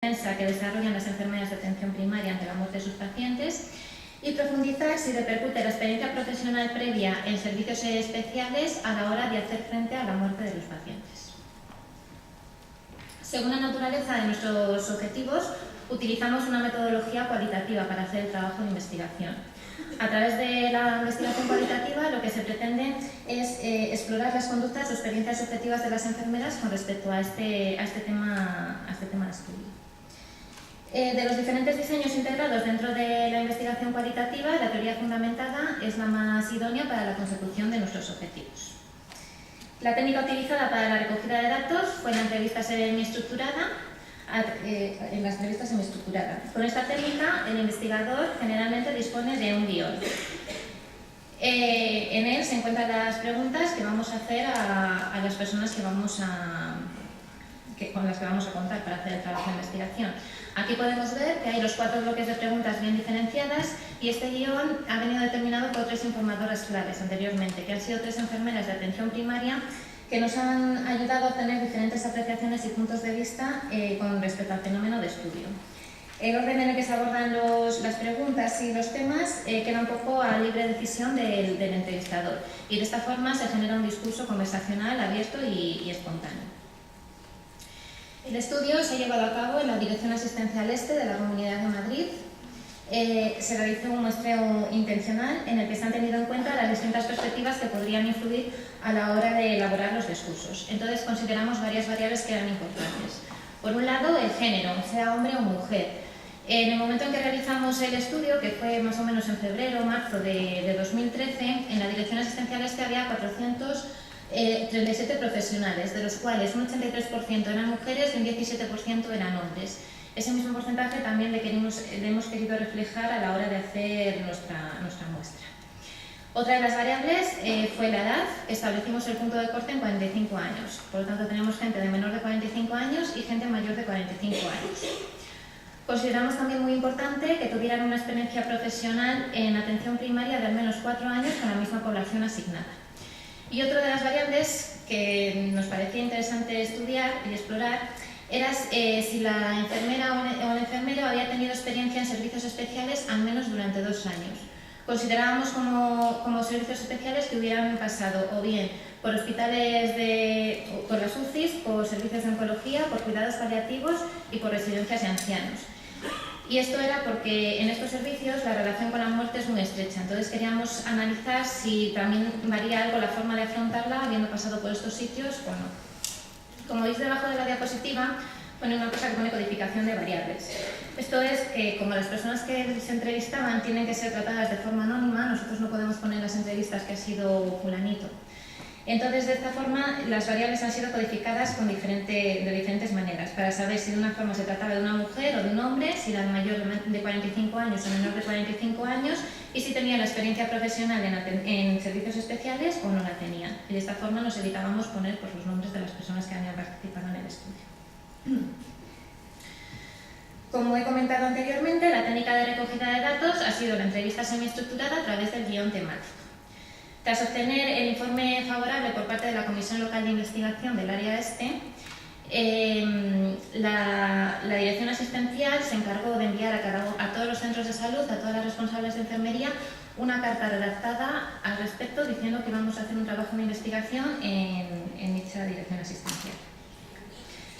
que desarrollan las enfermeras de atención primaria ante la muerte de sus pacientes y profundizar si repercute la experiencia profesional previa en servicios especiales a la hora de hacer frente a la muerte de los pacientes. Según la naturaleza de nuestros objetivos, utilizamos una metodología cualitativa para hacer el trabajo de investigación. A través de la investigación cualitativa lo que se pretende es explorar las conductas o experiencias subjetivas de las enfermeras con respecto a este tema de estudio. De los diferentes diseños integrados dentro de la investigación cualitativa, la teoría fundamentada es la más idónea para la consecución de nuestros objetivos. La técnica utilizada para la recogida de datos fue la entrevista semiestructurada. Con esta técnica, el investigador generalmente dispone de un guión. En él se encuentran las preguntas que vamos a hacer a las personas con las que vamos a contar para hacer el trabajo de investigación. Aquí podemos ver que hay los 4 bloques de preguntas bien diferenciadas y este guión ha venido determinado por 3 informadoras claves anteriormente, que han sido 3 enfermeras de atención primaria que nos han ayudado a obtener diferentes apreciaciones y puntos de vista con respecto al fenómeno de estudio. El orden en el que se abordan las preguntas y los temas queda un poco a libre decisión del entrevistador y de esta forma se genera un discurso conversacional abierto y espontáneo. El estudio se ha llevado a cabo en la Dirección Asistencial Este de la Comunidad de Madrid. Se realizó un muestreo intencional en el que se han tenido en cuenta las distintas perspectivas que podrían influir a la hora de elaborar los discursos. Entonces consideramos varias variables que eran importantes. Por un lado, el género, sea hombre o mujer. En el momento en que realizamos el estudio, que fue más o menos en febrero o marzo de 2013, en la Dirección Asistencial Este había 437 profesionales, de los cuales un 83% eran mujeres y un 17% eran hombres. Ese mismo porcentaje también le hemos querido reflejar a la hora de hacer nuestra muestra. Otra de las variables fue la edad. Establecimos el punto de corte en 45 años. Por lo tanto, tenemos gente de menor de 45 años y gente mayor de 45 años. Consideramos también muy importante que tuvieran una experiencia profesional en atención primaria de al menos 4 años con la misma población asignada. Y otra de las variables que nos parecía interesante estudiar y explorar era si la enfermera o el enfermero había tenido experiencia en servicios especiales al menos durante 2 años. Considerábamos como servicios especiales que hubieran pasado o bien por hospitales por las UCIs, por servicios de oncología, por cuidados paliativos y por residencias de ancianos. Y esto era porque en estos servicios la relación con la muerte es muy estrecha, entonces queríamos analizar si también varía algo la forma de afrontarla habiendo pasado por estos sitios o no. Como veis debajo de la diapositiva pone una cosa que pone codificación de variables. Esto es que como las personas que se entrevistaban tienen que ser tratadas de forma anónima, nosotros no podemos poner en las entrevistas que ha sido fulanito. Entonces, de esta forma, las variables han sido codificadas de diferentes maneras, para saber si de una forma se trataba de una mujer o de un hombre, si era mayor de 45 años o menor de 45 años, y si tenía la experiencia profesional en servicios especiales o no la tenía. Y de esta forma nos evitábamos poner los nombres de las personas que habían participado en el estudio. Como he comentado anteriormente, la técnica de recogida de datos ha sido la entrevista semiestructurada a través del guión temático. Tras obtener el informe favorable por parte de la Comisión Local de Investigación del Área Este, la Dirección Asistencial se encargó de enviar a todos los centros de salud, a todas las responsables de enfermería, una carta redactada al respecto diciendo que vamos a hacer un trabajo de investigación en dicha Dirección Asistencial.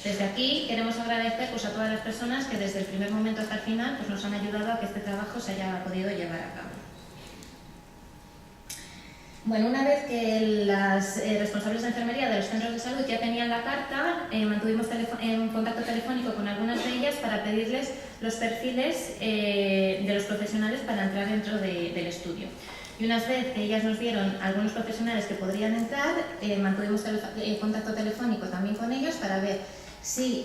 Desde aquí queremos agradecer a todas las personas que desde el primer momento hasta el final nos han ayudado a que este trabajo se haya podido llevar a cabo. Bueno, una vez que las responsables de enfermería de los centros de salud ya tenían la carta, mantuvimos un contacto telefónico con algunas de ellas para pedirles los perfiles de los profesionales para entrar dentro del estudio. Y una vez que ellas nos dieron algunos profesionales que podrían entrar, mantuvimos contacto telefónico también con ellos para ver si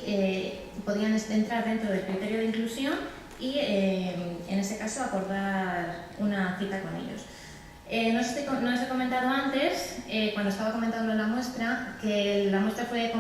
podían entrar dentro del criterio de inclusión y, en ese caso, acordar una cita con ellos. No os he comentado antes, cuando estaba comentando la muestra, que la muestra fue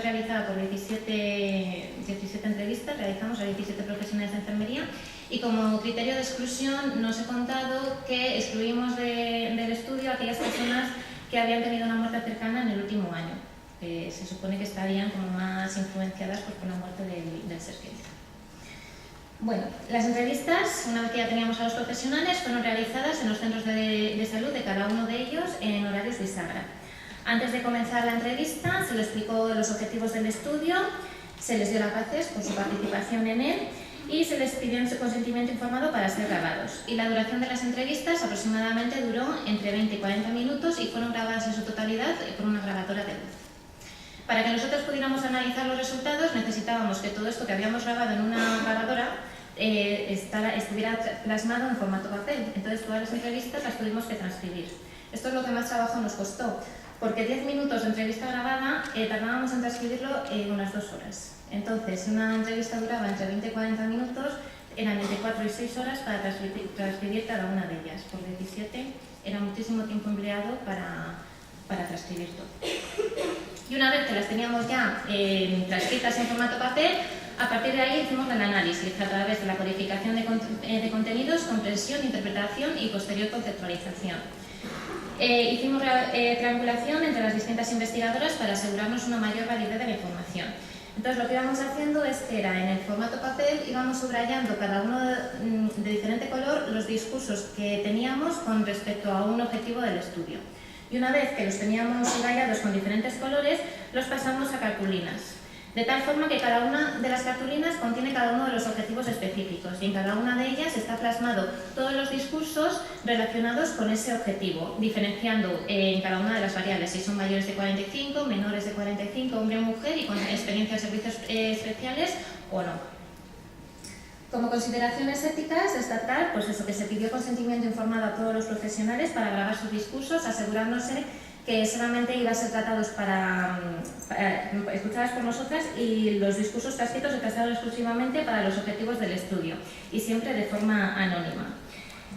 realizada por 17 entrevistas, realizamos a 17 profesionales de enfermería y como criterio de exclusión nos he contado que excluimos del estudio a aquellas personas que habían tenido una muerte cercana en el último año. que se supone que estarían como más influenciadas por la muerte del ser querido. Bueno, las entrevistas, una vez que ya teníamos a los profesionales, fueron realizadas en los centros de salud de cada uno de ellos en horarios bisagra. Antes de comenzar la entrevista, se les explicó los objetivos del estudio, se les dio las gracias por su participación en él y se les pidió su consentimiento informado para ser grabados. Y la duración de las entrevistas aproximadamente duró entre 20 y 40 minutos y fueron grabadas en su totalidad por una grabadora de voz. Para que nosotros pudiéramos analizar los resultados, necesitábamos que todo esto que habíamos grabado en una grabadora estuviera plasmado en formato papel. Entonces todas las entrevistas las tuvimos que transcribir. Esto es lo que más trabajo nos costó, porque 10 minutos de entrevista grabada tardábamos en transcribirlo unas 2 horas. Entonces, si una entrevista duraba entre 20 y 40 minutos, eran entre 4 y 6 horas para transcribir cada una de ellas. Por 17 era muchísimo tiempo empleado para transcribir todo. Y una vez que las teníamos ya transcritas en formato papel, a partir de ahí hicimos el análisis a través de la codificación de contenidos, comprensión, interpretación y posterior conceptualización. Hicimos triangulación entre las distintas investigadoras para asegurarnos una mayor validez de la información. Entonces lo que íbamos haciendo es que era en el formato papel, íbamos subrayando cada uno de diferente color los discursos que teníamos con respecto a un objetivo del estudio. Y una vez que los teníamos subrayados con diferentes colores, los pasamos a cartulinas. De tal forma que cada una de las cartulinas contiene cada uno de los objetivos específicos y en cada una de ellas está plasmado todos los discursos relacionados con ese objetivo, diferenciando en cada una de las variables si son mayores de 45, menores de 45, hombre o mujer y con experiencia de servicios especiales o no. Como consideraciones éticas, destacar pues eso, que se pidió consentimiento informado a todos los profesionales para grabar sus discursos, asegurándose que solamente iban a ser tratados escuchadas por nosotras y los discursos transcritos se trataron exclusivamente para los objetivos del estudio y siempre de forma anónima.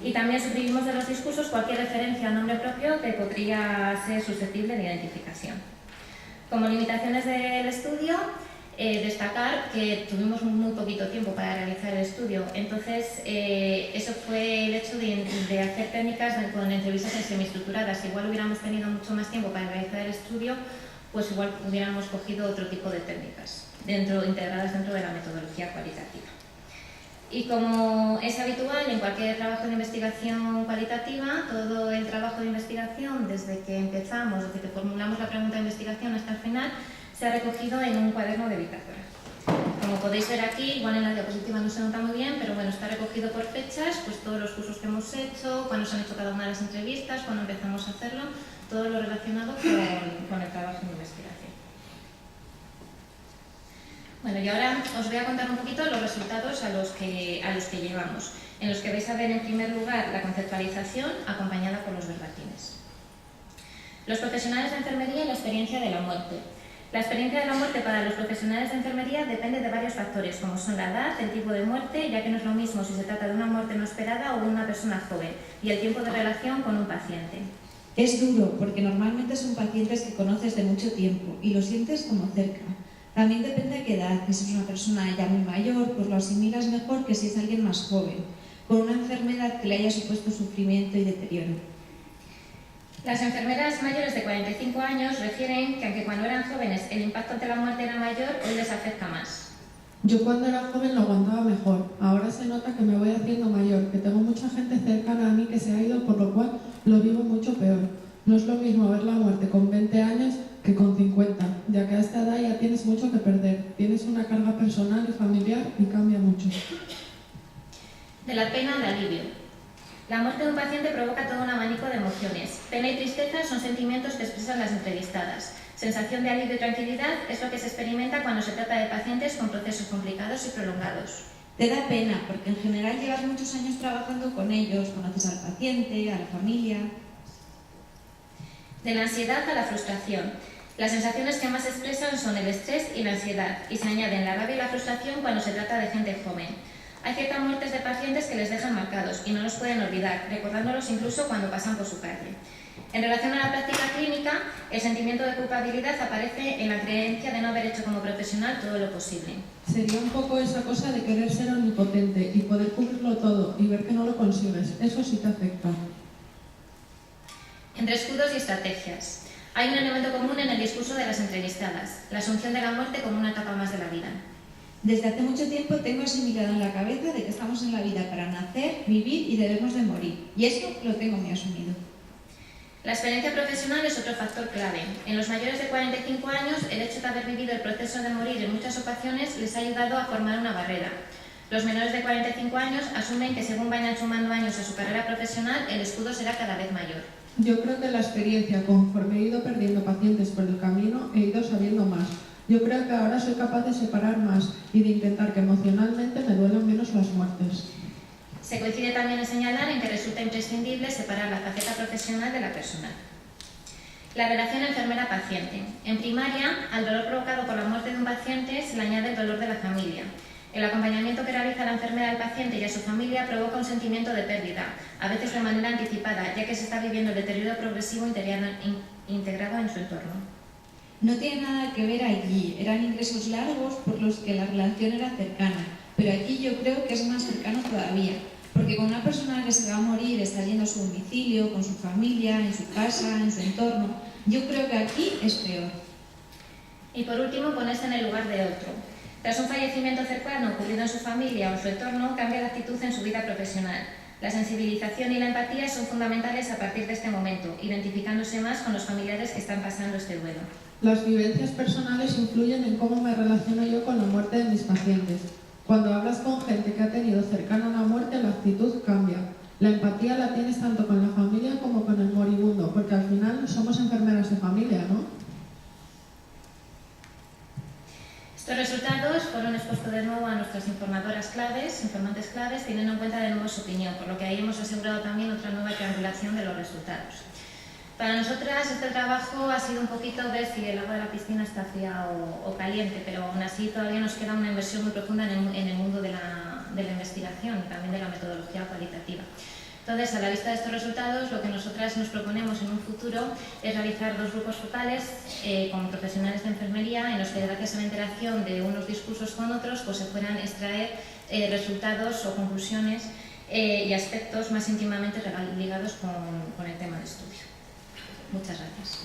Y también suprimimos de los discursos cualquier referencia al nombre propio que podría ser susceptible de identificación. Como limitaciones del estudio, destacar que tuvimos muy poquito tiempo para realizar el estudio, entonces eso fue el hecho de hacer técnicas con entrevistas semiestructuradas. Igual hubiéramos tenido mucho más tiempo para realizar el estudio, pues igual hubiéramos cogido otro tipo de técnicas integradas dentro de la metodología cualitativa. Y como es habitual en cualquier trabajo de investigación cualitativa, todo el trabajo de investigación desde que empezamos, desde que formulamos la pregunta de investigación hasta el final, se ha recogido en un cuaderno de bitácora. Como podéis ver aquí, igual en la diapositiva no se nota muy bien, pero bueno, está recogido por fechas, pues todos los cursos que hemos hecho, cuándo se han hecho cada una de las entrevistas, cuándo empezamos a hacerlo, todo lo relacionado con el trabajo de investigación. Bueno, y ahora os voy a contar un poquito los resultados a los que llevamos, en los que vais a ver en primer lugar la conceptualización acompañada por los verbatines. Los profesionales de enfermería y la experiencia de la muerte. La experiencia de la muerte para los profesionales de enfermería depende de varios factores, como son la edad, el tipo de muerte, ya que no es lo mismo si se trata de una muerte no esperada o de una persona joven, y el tiempo de relación con un paciente. Es duro, porque normalmente son pacientes que conoces de mucho tiempo y lo sientes como cerca. También depende de qué edad, que si es una persona ya muy mayor, pues lo asimilas mejor que si es alguien más joven, con una enfermedad que le haya supuesto sufrimiento y deterioro. Las enfermeras mayores de 45 años refieren que aunque cuando eran jóvenes el impacto ante la muerte era mayor, hoy les afecta más. Yo cuando era joven lo aguantaba mejor, ahora se nota que me voy haciendo mayor, que tengo mucha gente cercana a mí que se ha ido, por lo cual lo vivo mucho peor. No es lo mismo ver la muerte con 20 años que con 50, ya que a esta edad ya tienes mucho que perder, tienes una carga personal y familiar y cambia mucho. De la pena al alivio. La muerte de un paciente provoca todo un abanico de emociones. Pena y tristeza son sentimientos que expresan las entrevistadas. Sensación de alivio y tranquilidad es lo que se experimenta cuando se trata de pacientes con procesos complicados y prolongados. Te da pena, porque en general llevas muchos años trabajando con ellos, conoces al paciente, a la familia. De la ansiedad a la frustración. Las sensaciones que más se expresan son el estrés y la ansiedad, y se añaden la rabia y la frustración cuando se trata de gente joven. Hay ciertas muertes de pacientes que les dejan marcados y no los pueden olvidar, recordándolos incluso cuando pasan por su calle. En relación a la práctica clínica, el sentimiento de culpabilidad aparece en la creencia de no haber hecho como profesional todo lo posible. Sería un poco esa cosa de querer ser omnipotente y poder cubrirlo todo y ver que no lo consigues. Eso sí te afecta. Entre escudos y estrategias. Hay un elemento común en el discurso de las entrevistadas, la asunción de la muerte como una etapa más de la vida. Desde hace mucho tiempo tengo asimilado en la cabeza de que estamos en la vida para nacer, vivir y debemos de morir. Y eso lo tengo muy asumido. La experiencia profesional es otro factor clave. En los mayores de 45 años, el hecho de haber vivido el proceso de morir en muchas ocasiones les ha ayudado a formar una barrera. Los menores de 45 años asumen que según vayan sumando años a su carrera profesional, el escudo será cada vez mayor. Yo creo que la experiencia, conforme he ido perdiendo pacientes por el camino, he ido sabiendo más. Yo creo que ahora soy capaz de separar más y de intentar que emocionalmente me duelan menos las muertes. Se coincide también en señalar en que resulta imprescindible separar la faceta profesional de la personal. La relación enfermera-paciente. En primaria, al dolor provocado por la muerte de un paciente se le añade el dolor de la familia. El acompañamiento que realiza la enfermera al paciente y a su familia provoca un sentimiento de pérdida, a veces de manera anticipada, ya que se está viviendo el deterioro progresivo integrado en su entorno. No tiene nada que ver allí, eran ingresos largos por los que la relación era cercana, pero aquí yo creo que es más cercano todavía, porque con una persona que se va a morir está yendo a su domicilio, con su familia, en su casa, en su entorno, yo creo que aquí es peor. Y por último, ponerse en el lugar de otro. Tras un fallecimiento cercano ocurrido en su familia o en su entorno, cambia la actitud en su vida profesional. La sensibilización y la empatía son fundamentales a partir de este momento, identificándose más con los familiares que están pasando este duelo. Las vivencias personales influyen en cómo me relaciono yo con la muerte de mis pacientes. Cuando hablas con gente que ha tenido cercana una muerte, la actitud cambia. La empatía la tienes tanto con la familia como con el moribundo, porque al final somos enfermeras de familia, ¿no? Estos resultados fueron expuestos de nuevo a nuestras informantes claves, teniendo en cuenta de nuevo su opinión, por lo que ahí hemos asegurado también otra nueva triangulación de los resultados. Para nosotras este trabajo ha sido un poquito ver si el agua de la piscina está fría o caliente, pero aún así todavía nos queda una inversión muy profunda en el mundo de la investigación y también de la metodología cualitativa. Entonces, a la vista de estos resultados, lo que nosotras nos proponemos en un futuro es realizar 2 grupos focales con profesionales de enfermería en los que, gracias a la interacción de unos discursos con otros, pues se puedan extraer resultados o conclusiones y aspectos más íntimamente ligados con el tema de estudio. Muchas gracias.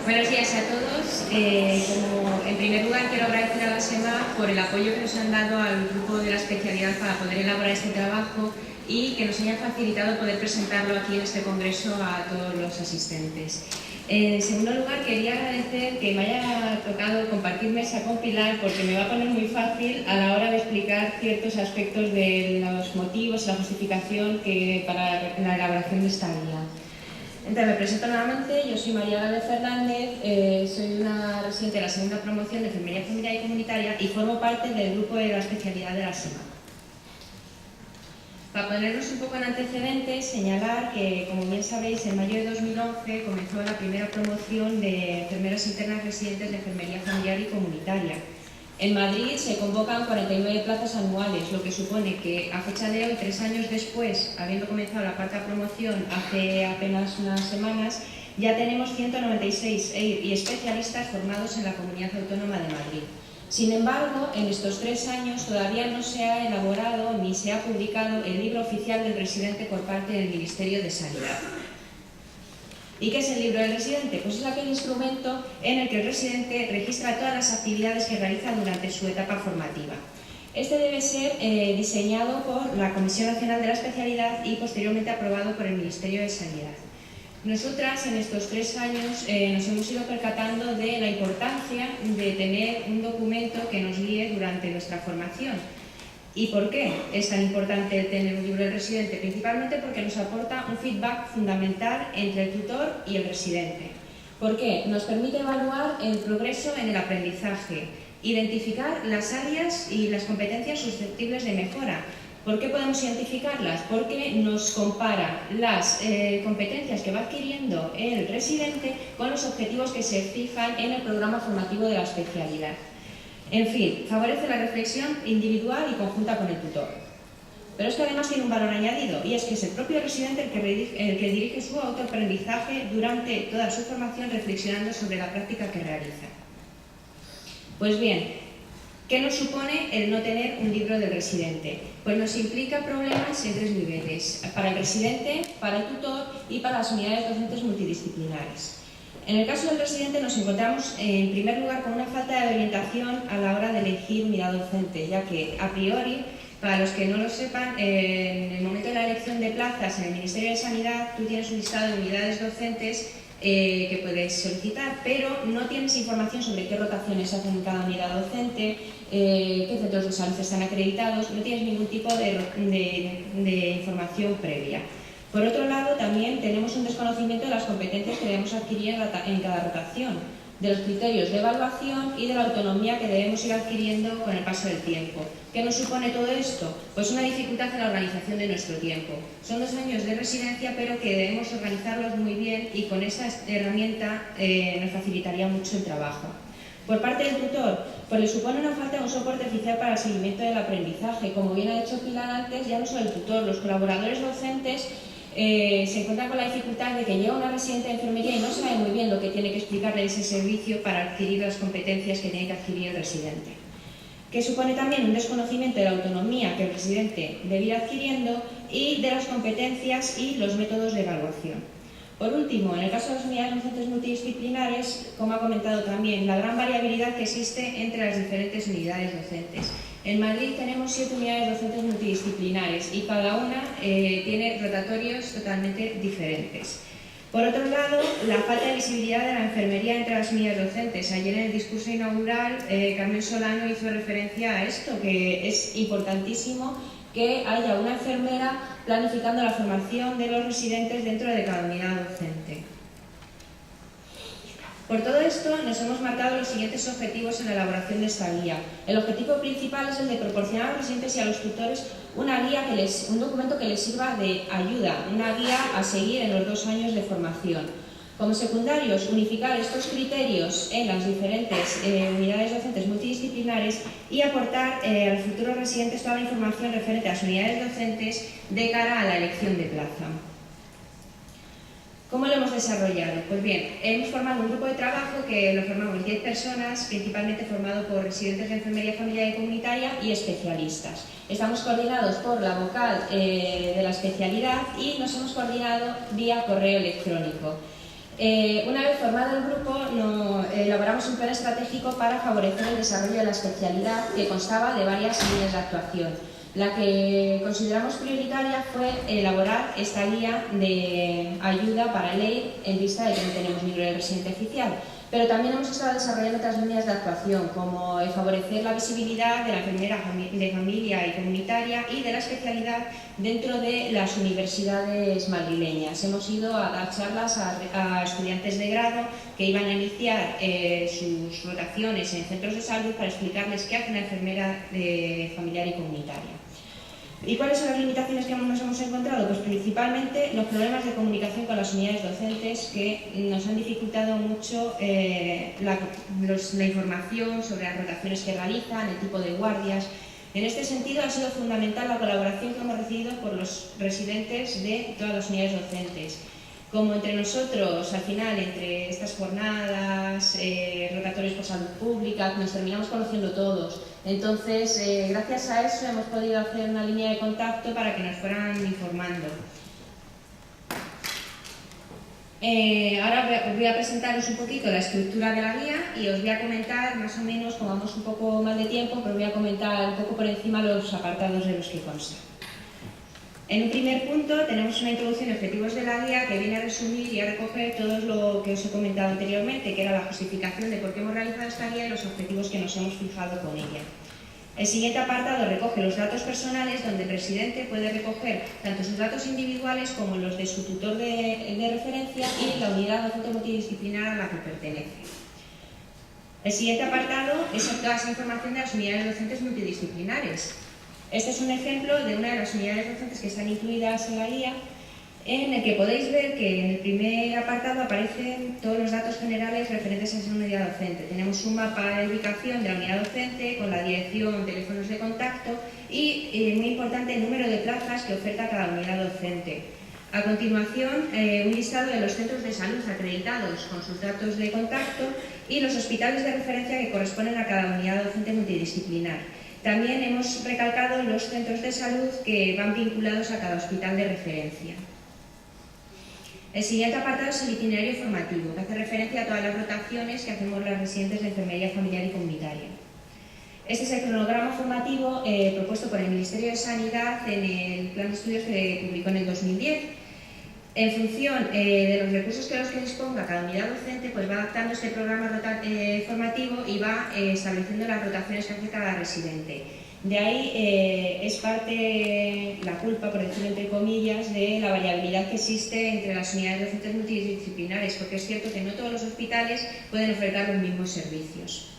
Buenos días a todos. En primer lugar, quiero agradecer a la SEMA por el apoyo que nos han dado al grupo de la especialidad para poder elaborar este trabajo y que nos hayan facilitado poder presentarlo aquí en este congreso a todos los asistentes. En segundo lugar, quería agradecer que me haya tocado compartir mesa con Pilar, porque me va a poner muy fácil a la hora de explicar ciertos aspectos de los motivos y la justificación para la elaboración de esta guía. Entonces, me presento nuevamente. Yo soy María Gálvez Fernández, soy una residente de la segunda promoción de Enfermería Familiar y Comunitaria y formo parte del grupo de la especialidad de la SEMA. Para ponernos un poco en antecedentes, señalar que, como bien sabéis, en mayo de 2011 comenzó la primera promoción de enfermeras internas residentes de Enfermería Familiar y Comunitaria. En Madrid se convocan 49 plazas anuales, lo que supone que a fecha de hoy, 3 años después, habiendo comenzado la cuarta promoción hace apenas unas semanas, ya tenemos 196 y especialistas formados en la Comunidad Autónoma de Madrid. Sin embargo, en estos 3 años todavía no se ha elaborado ni se ha publicado el libro oficial del residente por parte del Ministerio de Sanidad. ¿Y qué es el libro del residente? Pues es aquel instrumento en el que el residente registra todas las actividades que realiza durante su etapa formativa. Este debe ser diseñado por la Comisión Nacional de la Especialidad y posteriormente aprobado por el Ministerio de Sanidad. Nosotras en estos 3 años nos hemos ido percatando de la importancia de tener un documento que nos guíe durante nuestra formación. ¿Y por qué es tan importante tener un libro del residente? Principalmente porque nos aporta un feedback fundamental entre el tutor y el residente. ¿Por qué? Nos permite evaluar el progreso en el aprendizaje, identificar las áreas y las competencias susceptibles de mejora. ¿Por qué podemos identificarlas? Porque nos compara las competencias que va adquiriendo el residente con los objetivos que se fijan en el programa formativo de la especialidad. En fin, favorece la reflexión individual y conjunta con el tutor. Pero es que además tiene un valor añadido, y es que es el propio residente el que dirige su autoaprendizaje durante toda su formación, reflexionando sobre la práctica que realiza. Pues bien, ¿qué nos supone el no tener un libro del residente? Pues nos implica problemas en 3 niveles: para el residente, para el tutor y para las unidades docentes multidisciplinares. En el caso del residente nos encontramos en primer lugar con una falta de orientación a la hora de elegir unidad docente, ya que a priori, para los que no lo sepan, en el momento de la elección de plazas en el Ministerio de Sanidad tú tienes un listado de unidades docentes que puedes solicitar, pero no tienes información sobre qué rotaciones hacen en cada unidad docente, qué centros de salud están acreditados, no tienes ningún tipo de información previa. Por otro lado, también tenemos un desconocimiento de las competencias que debemos adquirir en cada rotación, de los criterios de evaluación y de la autonomía que debemos ir adquiriendo con el paso del tiempo. ¿Qué nos supone todo esto? Pues una dificultad en la organización de nuestro tiempo. Son 2 años de residencia, pero que debemos organizarlos muy bien, y con esta herramienta nos facilitaría mucho el trabajo. Por parte del tutor, pues le supone una falta de un soporte oficial para el seguimiento del aprendizaje. Como bien ha dicho Pilar antes, ya no solo el tutor, los colaboradores docentes se encuentran con la dificultad de que llega una residente de enfermería y no sabe muy bien lo que tiene que explicarle ese servicio para adquirir las competencias que tiene que adquirir el residente. Que supone también un desconocimiento de la autonomía que el residente debe ir adquiriendo y de las competencias y los métodos de evaluación. Por último, en el caso de las unidades docentes multidisciplinares, como ha comentado también, la gran variabilidad que existe entre las diferentes unidades docentes. En Madrid tenemos 7 unidades docentes multidisciplinares y cada una tiene rotatorios totalmente diferentes. Por otro lado, la falta de visibilidad de la enfermería entre las unidades docentes. Ayer en el discurso inaugural, Carmen Solano hizo referencia a esto, que es importantísimo que haya una enfermera planificando la formación de los residentes dentro de cada unidad docente. Por todo esto, nos hemos marcado los siguientes objetivos en la elaboración de esta guía. El objetivo principal es el de proporcionar a los residentes y a los tutores una guía un documento que les sirva de ayuda, una guía a seguir en los 2 años de formación. Como secundarios, unificar estos criterios en las diferentes unidades docentes multidisciplinares y aportar a los futuros residentes toda la información referente a las unidades docentes de cara a la elección de plaza. ¿Cómo lo hemos desarrollado? Pues bien, hemos formado un grupo de trabajo que lo formamos 10 personas, principalmente formado por residentes de enfermería familiar y comunitaria y especialistas. Estamos coordinados por la vocal de la especialidad y nos hemos coordinado vía correo electrónico. Una vez formado el grupo, elaboramos un plan estratégico para favorecer el desarrollo de la especialidad, que constaba de varias líneas de actuación. La que consideramos prioritaria fue elaborar esta guía de ayuda para ley en vista de que no tenemos libro de residente oficial. Pero también hemos estado desarrollando otras líneas de actuación, como favorecer la visibilidad de la enfermera de familia y comunitaria y de la especialidad dentro de las universidades madrileñas. Hemos ido a dar charlas a estudiantes de grado que iban a iniciar sus rotaciones en centros de salud para explicarles qué hace una enfermera familiar y comunitaria. ¿Y cuáles son las limitaciones que nos hemos encontrado? Pues principalmente los problemas de comunicación con las unidades docentes, que nos han dificultado mucho la información sobre las rotaciones que realizan, el tipo de guardias. En este sentido ha sido fundamental la colaboración que hemos recibido por los residentes de todas las unidades docentes. Como entre nosotros, al final, entre estas jornadas, rotatorios por salud pública, nos terminamos conociendo todos. Entonces, gracias a eso hemos podido hacer una línea de contacto para que nos fueran informando. Ahora os voy a presentaros un poquito la estructura de la guía y os voy a comentar, más o menos, como vamos un poco más de tiempo, pero os voy a comentar un poco por encima los apartados de los que consta. En un primer punto tenemos una introducción y objetivos de la guía que viene a resumir y a recoger todo lo que os he comentado anteriormente, que era la justificación de por qué hemos realizado esta guía y los objetivos que nos hemos fijado con ella. El siguiente apartado recoge los datos personales, donde el residente puede recoger tanto sus datos individuales como los de su tutor de referencia y la unidad docente multidisciplinar a la que pertenece. El siguiente apartado es toda esa información de las unidades docentes multidisciplinares. Este es un ejemplo de una de las unidades docentes que están incluidas en la guía, en el que podéis ver que en el primer apartado aparecen todos los datos generales referentes a esa unidad docente. Tenemos un mapa de ubicación de la unidad docente con la dirección, teléfonos de contacto y, muy importante, el número de plazas que oferta cada unidad docente. A continuación, un listado de los centros de salud acreditados con sus datos de contacto y los hospitales de referencia que corresponden a cada unidad docente multidisciplinar. También hemos recalcado los centros de salud que van vinculados a cada hospital de referencia. El siguiente apartado es el itinerario formativo, que hace referencia a todas las rotaciones que hacemos las residentes de enfermería familiar y comunitaria. Este es el cronograma formativo propuesto por el Ministerio de Sanidad en el plan de estudios que publicó en el 2010. En función de los recursos que disponga cada unidad docente, pues va adaptando este programa formativo y va estableciendo las rotaciones que hace cada residente. De ahí es parte la culpa, por decirlo entre comillas, de la variabilidad que existe entre las unidades docentes multidisciplinares, porque es cierto que no todos los hospitales pueden ofertar los mismos servicios.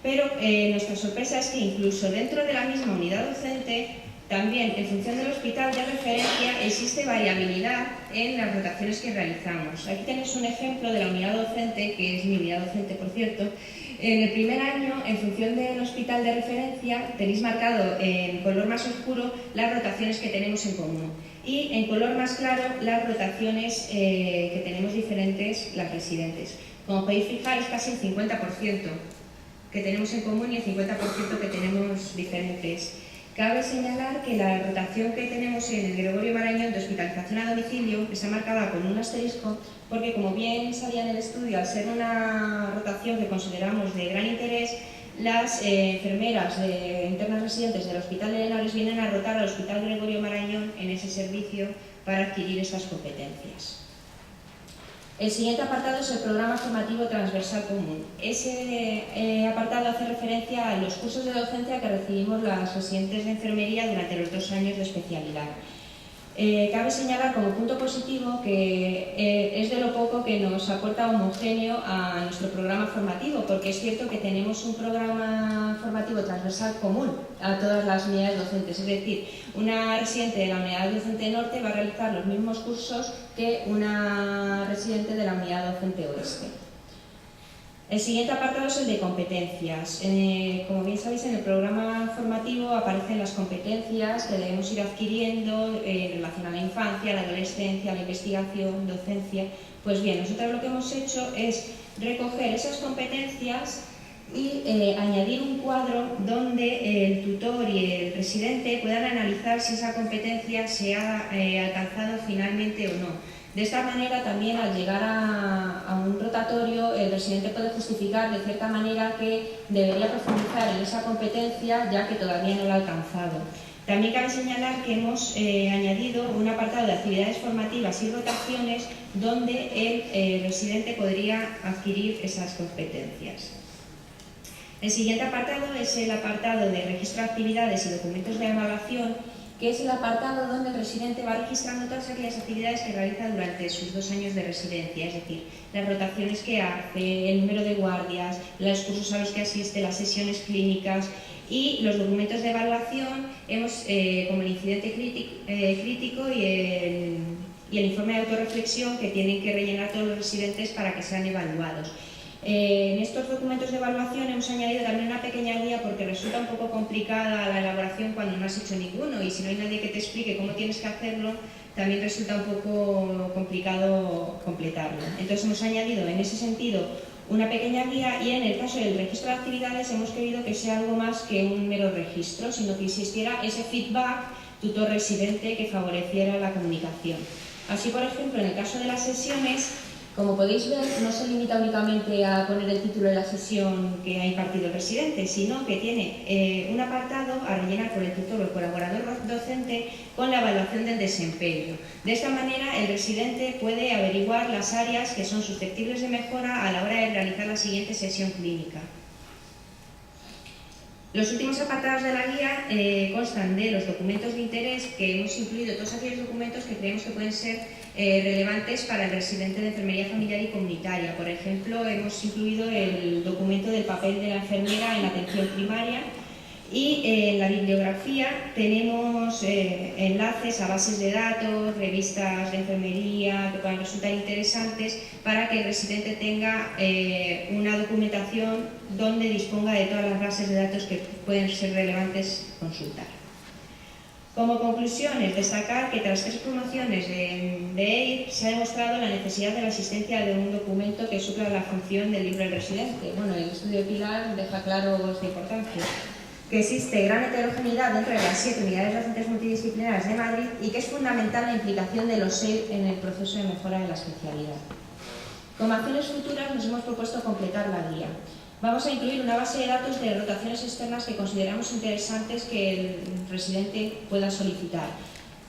Pero nuestra sorpresa es que incluso dentro de la misma unidad docente, también en función del hospital de referencia, existe variabilidad en las rotaciones que realizamos. Aquí tenéis un ejemplo de la unidad docente, que es mi unidad docente, por cierto. En el primer año, en función del hospital de referencia, tenéis marcado en color más oscuro las rotaciones que tenemos en común y en color más claro las rotaciones que tenemos diferentes las residentes. Como podéis fijar, es casi el 50% que tenemos en común y el 50% que tenemos diferentes. Cabe señalar que la rotación que tenemos en el Gregorio Marañón de hospitalización a domicilio está marcada con un asterisco porque, como bien sabía en el estudio, al ser una rotación que consideramos de gran interés, las enfermeras internas residentes del Hospital de Henares vienen a rotar al Hospital Gregorio Marañón en ese servicio para adquirir estas competencias. El siguiente apartado es el programa formativo transversal común. Ese apartado hace referencia a los cursos de docencia que recibimos las residentes de enfermería durante los 2 años de especialidad. Cabe señalar como punto positivo que es de lo poco que nos aporta homogéneo a nuestro programa formativo, porque es cierto que tenemos un programa formativo transversal común a todas las unidades docentes, es decir, una residente de la unidad docente norte va a realizar los mismos cursos que una residente de la unidad docente oeste. El siguiente apartado es el de competencias. Como bien sabéis, en el programa formativo aparecen las competencias que debemos ir adquiriendo en relación a la infancia, la adolescencia, la investigación, docencia. Pues bien, nosotros lo que hemos hecho es recoger esas competencias y añadir un cuadro donde el tutor y el residente puedan analizar si esa competencia se ha alcanzado finalmente o no. De esta manera, también al llegar a un rotatorio, el residente puede justificar de cierta manera que debería profundizar en esa competencia, ya que todavía no la ha alcanzado. También cabe señalar que hemos añadido un apartado de actividades formativas y rotaciones donde el residente podría adquirir esas competencias. El siguiente apartado es el apartado de registro de actividades y documentos de evaluación, que es el apartado donde el residente va registrando todas aquellas actividades que realiza durante sus 2 años de residencia, es decir, las rotaciones que hace, el número de guardias, los cursos a los que asiste, las sesiones clínicas y los documentos de evaluación, como el incidente crítico y el informe de autorreflexión que tienen que rellenar todos los residentes para que sean evaluados. En estos documentos de evaluación hemos añadido también una pequeña guía porque resulta un poco complicada la elaboración cuando no has hecho ninguno y si no hay nadie que te explique cómo tienes que hacerlo, también resulta un poco complicado completarlo. Entonces hemos añadido en ese sentido una pequeña guía y en el caso del registro de actividades hemos querido que sea algo más que un mero registro, sino que existiera ese feedback tutor-residente que favoreciera la comunicación. Así, por ejemplo, en el caso de las sesiones, como podéis ver, no se limita únicamente a poner el título de la sesión que ha impartido el residente, sino que tiene un apartado a rellenar por el tutor o el colaborador docente con la evaluación del desempeño. De esta manera, el residente puede averiguar las áreas que son susceptibles de mejora a la hora de realizar la siguiente sesión clínica. Los últimos apartados de la guía constan de los documentos de interés, que hemos incluido todos aquellos documentos que creemos que pueden ser relevantes para el residente de enfermería familiar y comunitaria. Por ejemplo, hemos incluido el documento del papel de la enfermera en atención primaria, y en la bibliografía tenemos enlaces a bases de datos, revistas de enfermería que puedan resultar interesantes para que el residente tenga una documentación donde disponga de todas las bases de datos que pueden ser relevantes consultar. Como conclusiones, destacar que tras 3 promociones de EIR se ha demostrado la necesidad de la existencia de un documento que supla la función del libro del residente. Bueno, el estudio Pilar deja claro esta importancia. Que existe gran heterogeneidad dentro de las 7 unidades docentes multidisciplinarias de Madrid y que es fundamental la implicación de los EIR en el proceso de mejora de la especialidad. Como acciones futuras nos hemos propuesto completar la guía. Vamos a incluir una base de datos de rotaciones externas que consideramos interesantes que el residente pueda solicitar.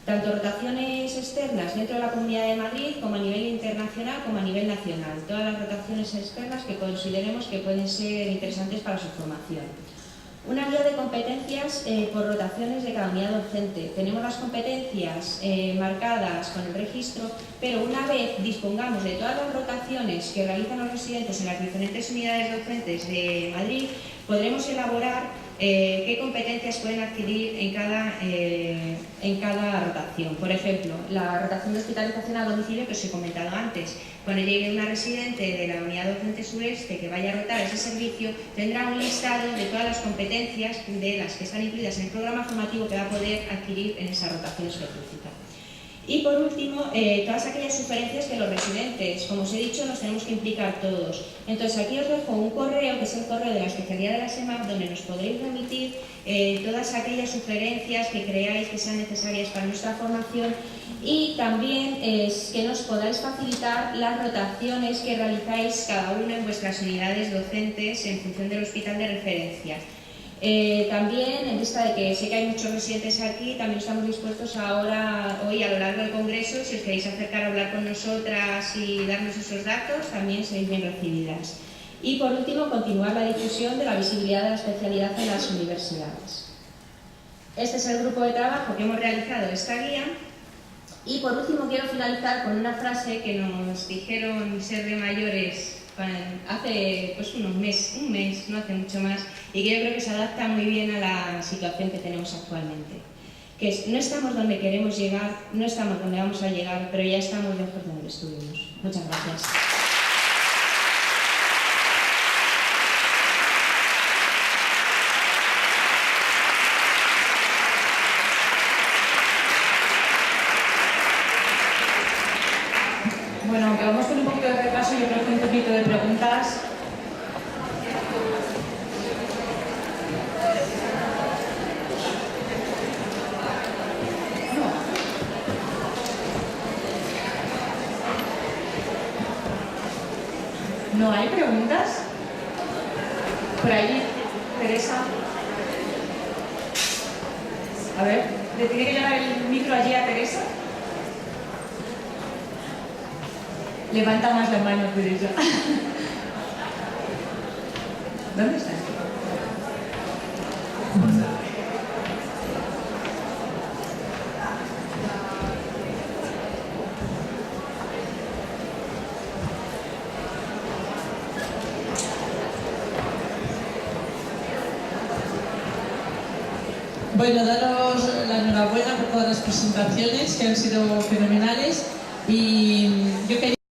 Tanto rotaciones externas dentro de la Comunidad de Madrid como a nivel internacional como a nivel nacional. Todas las rotaciones externas que consideremos que pueden ser interesantes para su formación. Una guía de competencias por rotaciones de cada unidad docente. Tenemos las competencias marcadas con el registro, pero una vez dispongamos de todas las rotaciones que realizan los residentes en las diferentes unidades docentes de Madrid, podremos elaborar qué competencias pueden adquirir en cada rotación. Por ejemplo, la rotación de hospitalización a domicilio que os he comentado antes. Cuando llegue una residente de la unidad docente sureste que vaya a rotar ese servicio, tendrá un listado de todas las competencias de las que están incluidas en el programa formativo que va a poder adquirir en esa rotación específica. Y por último, todas aquellas sugerencias que los residentes, como os he dicho, nos tenemos que implicar todos. Entonces aquí os dejo un correo, que es el correo de la especialidad de la SEMAP, donde nos podréis remitir todas aquellas sugerencias que creáis que sean necesarias para nuestra formación, y también que nos podáis facilitar las rotaciones que realizáis cada uno en vuestras unidades docentes en función del hospital de referencia. También, en vista de que sé que hay muchos residentes aquí, también estamos dispuestos hoy a lo largo del congreso, si os queréis acercar a hablar con nosotras y darnos esos datos, también seréis bien recibidas. Y por último, continuar la difusión de la visibilidad de la especialidad en las universidades. Este es el grupo de trabajo que hemos realizado esta guía. Y por último quiero finalizar con una frase que nos dijeron ser de mayores hace un mes, no hace mucho más, y que yo creo que se adapta muy bien a la situación que tenemos actualmente, que es: no estamos donde queremos llegar, no estamos donde vamos a llegar, pero ya estamos lejos de donde estuvimos. Muchas gracias. Bueno, aunque vamos con un poquito de retraso, yo creo que un poquito de preguntas. ¿No hay preguntas? Por allí, Teresa. A ver, ¿le tiene que llegar el micro allí a Teresa? Levanta más la mano, Teresa. ¿Dónde está? Bueno, daros la enhorabuena por todas las presentaciones que han sido fenomenales, y yo quería